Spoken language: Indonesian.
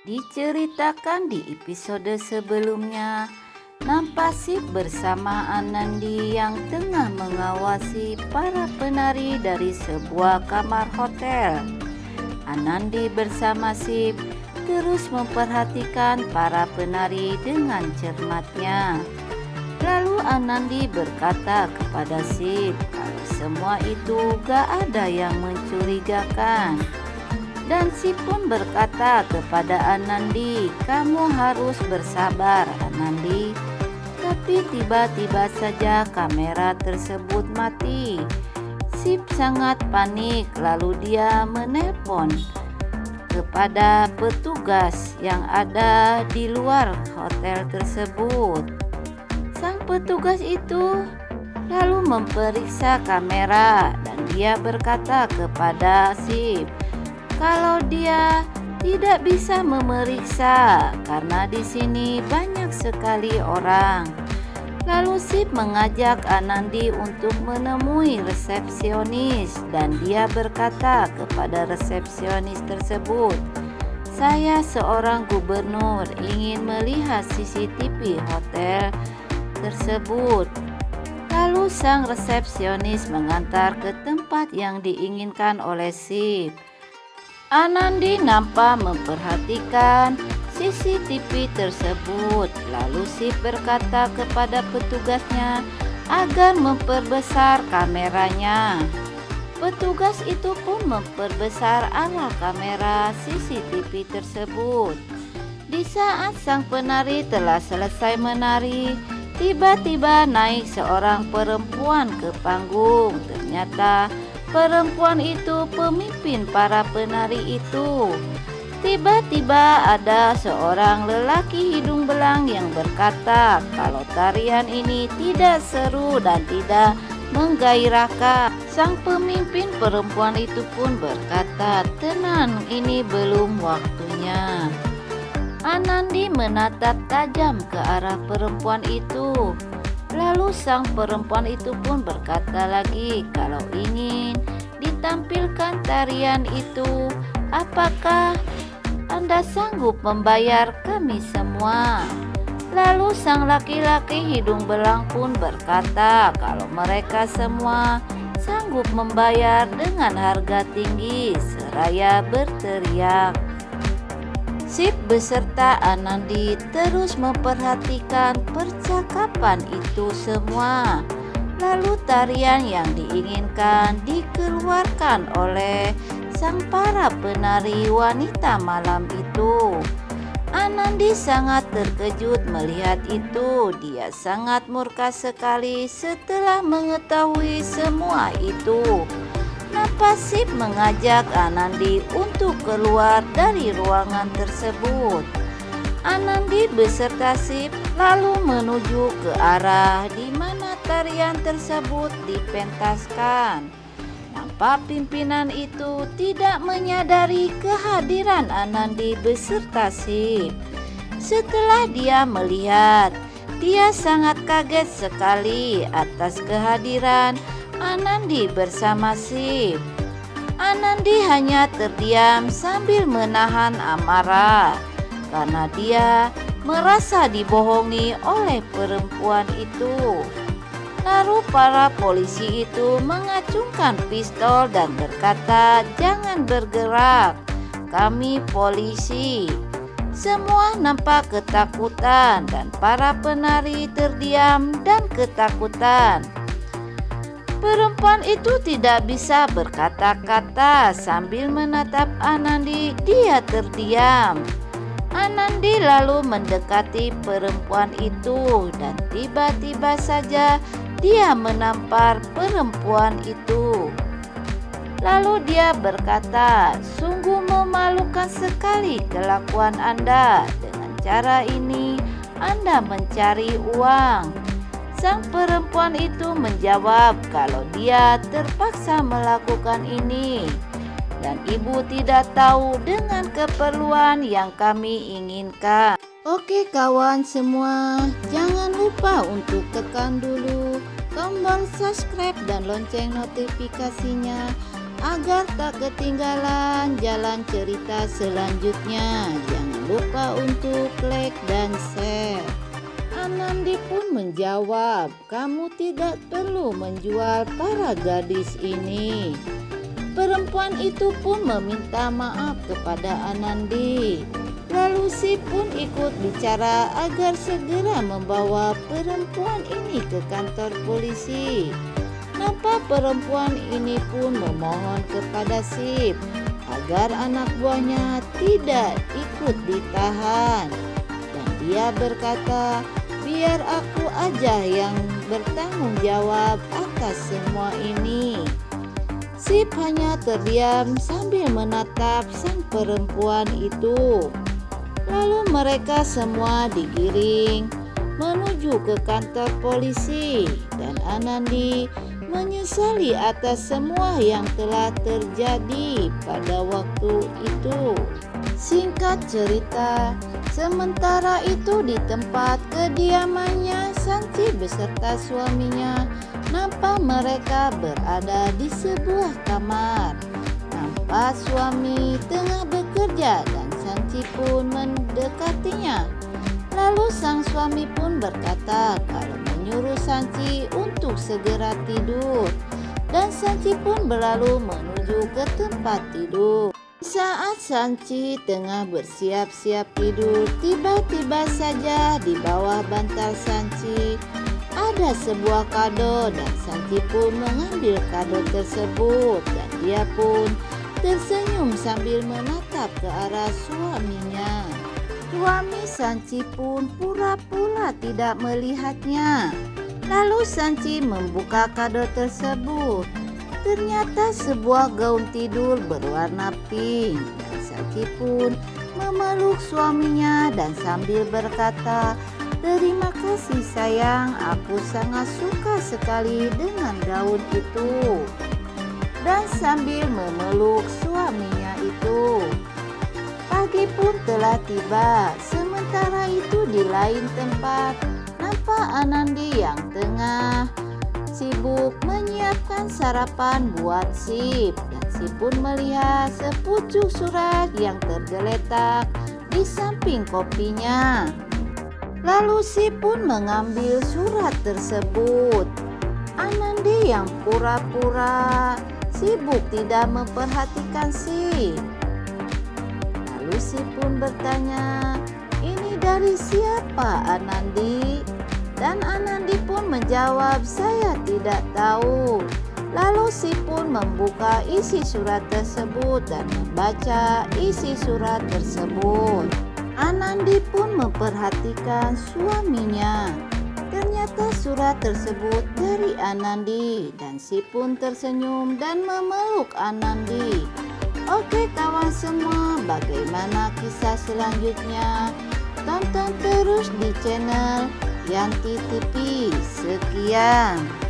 Diceritakan di episode sebelumnya, Nampasip bersama Anandi yang tengah mengawasi para penari dari sebuah kamar hotel. Anandi bersama Sip terus memperhatikan para penari dengan cermatnya. Lalu Anandi berkata kepada Sip kalau semua itu gak ada yang mencurigakan. Dan Sip pun berkata kepada Anandi, "Kamu harus bersabar, Anandi." Tapi tiba-tiba saja kamera tersebut mati. Sip sangat panik, lalu dia menelpon kepada petugas yang ada di luar hotel tersebut. Sang petugas itu lalu memeriksa kamera dan dia berkata kepada Sip kalau dia tidak bisa memeriksa karena di sini banyak sekali orang. Lalu Sip mengajak Anandi untuk menemui resepsionis dan dia berkata kepada resepsionis tersebut, "Saya seorang gubernur ingin melihat CCTV hotel tersebut." Lalu sang resepsionis mengantar ke tempat yang diinginkan oleh Sip. Anandi nampak memperhatikan CCTV tersebut. Lalu Sip berkata kepada petugasnya agar memperbesar kameranya. Petugas itu pun memperbesar arah kamera CCTV tersebut. Di saat sang penari telah selesai menari, tiba-tiba naik seorang perempuan ke panggung. Ternyata perempuan itu pemimpin para penari itu. Tiba-tiba ada seorang lelaki hidung belang yang berkata kalau tarian ini tidak seru dan tidak menggairahkan. Sang pemimpin perempuan itu pun berkata, "Tenang, ini belum waktunya." Anandi menatap tajam ke arah perempuan itu. Lalu sang perempuan itu pun berkata lagi kalau ingin ditampilkan tarian itu, apakah Anda sanggup membayar kami semua? Lalu sang laki-laki hidung belang pun berkata kalau mereka semua sanggup membayar dengan harga tinggi seraya berteriak. Sip beserta Anandi terus memperhatikan percakapan itu semua. Lalu tarian yang diinginkan dikeluarkan oleh sang para penari wanita malam itu. Anandi sangat terkejut melihat itu. Dia sangat murka sekali setelah mengetahui semua itu. Nampasip mengajak Anandi untuk keluar dari ruangan tersebut. Anandi beserta Sip lalu menuju ke arah di mana tarian tersebut dipentaskan. Nampak pimpinan itu tidak menyadari kehadiran Anandi beserta Sip. Setelah dia melihat, dia sangat kaget sekali atas kehadiran Anandi bersama Sip. Anandi hanya terdiam sambil menahan amarah karena dia merasa dibohongi oleh perempuan itu. Lalu para polisi itu mengacungkan pistol dan berkata, "Jangan bergerak, kami polisi." Semua nampak ketakutan dan para penari terdiam dan ketakutan. Perempuan itu tidak bisa berkata-kata sambil menatap Anandi. Dia terdiam. Anandi lalu mendekati perempuan itu dan tiba-tiba saja dia menampar perempuan itu. Lalu dia berkata, "Sungguh memalukan sekali kelakuan Anda. Dengan cara ini Anda mencari uang." Sang perempuan itu menjawab kalau dia terpaksa melakukan ini dan ibu tidak tahu dengan keperluan yang kami inginkan. Oke kawan semua, jangan lupa untuk tekan dulu tombol subscribe dan lonceng notifikasinya agar tak ketinggalan jalan cerita selanjutnya. Jangan lupa untuk like dan share. Anandi pun menjawab, kamu tidak perlu menjual para gadis ini. Perempuan itu pun meminta maaf kepada Anandi. Lalu si pun ikut bicara agar segera membawa perempuan ini ke kantor polisi. Nampak perempuan ini pun memohon kepada Sip agar anak buahnya tidak ikut ditahan. Dan dia berkata, biar aku aja yang bertanggung jawab atas semua ini. Sip hanya terdiam sambil menatap sang perempuan itu. Lalu mereka semua digiring menuju ke kantor polisi dan Anandi menyesali atas semua yang telah terjadi pada waktu itu. Singkat cerita, sementara itu di tempat kediamannya, Sanci beserta suaminya nampak mereka berada di sebuah kamar. Nampak suami tengah bekerja dan Sanci pun mendekatinya. Lalu sang suami pun berkata kalau menyuruh Sanci untuk segera tidur. Dan Sanci pun berlalu menuju ke tempat tidur. Saat Sanci tengah bersiap-siap tidur, tiba-tiba saja di bawah bantal Sanci ada sebuah kado dan Sanci pun mengambil kado tersebut dan dia pun tersenyum sambil menatap ke arah suaminya. Suami Sanci pun pura-pura tidak melihatnya. Lalu Sanci membuka kado tersebut. Ternyata sebuah gaun tidur berwarna pink. Dan Sanci pun memeluk suaminya dan sambil berkata, terima kasih sayang, aku sangat suka sekali dengan gaun itu. Dan sambil memeluk suaminya itu. Pagi pun telah tiba, sementara itu di lain tempat nampak Anandi yang tengah sibuk menyiapkan sarapan buat Sip. Dan Sip pun melihat sepucuk surat yang tergeletak di samping kopinya. Lalu Sip pun mengambil surat tersebut. Anandi yang pura-pura sibuk tidak memperhatikan Sip. Lalu Sip pun bertanya, ini dari siapa Anandi? Dan Anandi pun menjawab, saya tidak tahu. Lalu Sip pun membuka isi surat tersebut dan membaca isi surat tersebut. Anandi pun memperhatikan suaminya. Ternyata surat tersebut dari Anandi dan Sip pun tersenyum dan memeluk Anandi. Oke kawan semua, bagaimana kisah selanjutnya? Tonton terus di channel Yanti TV. Sekian.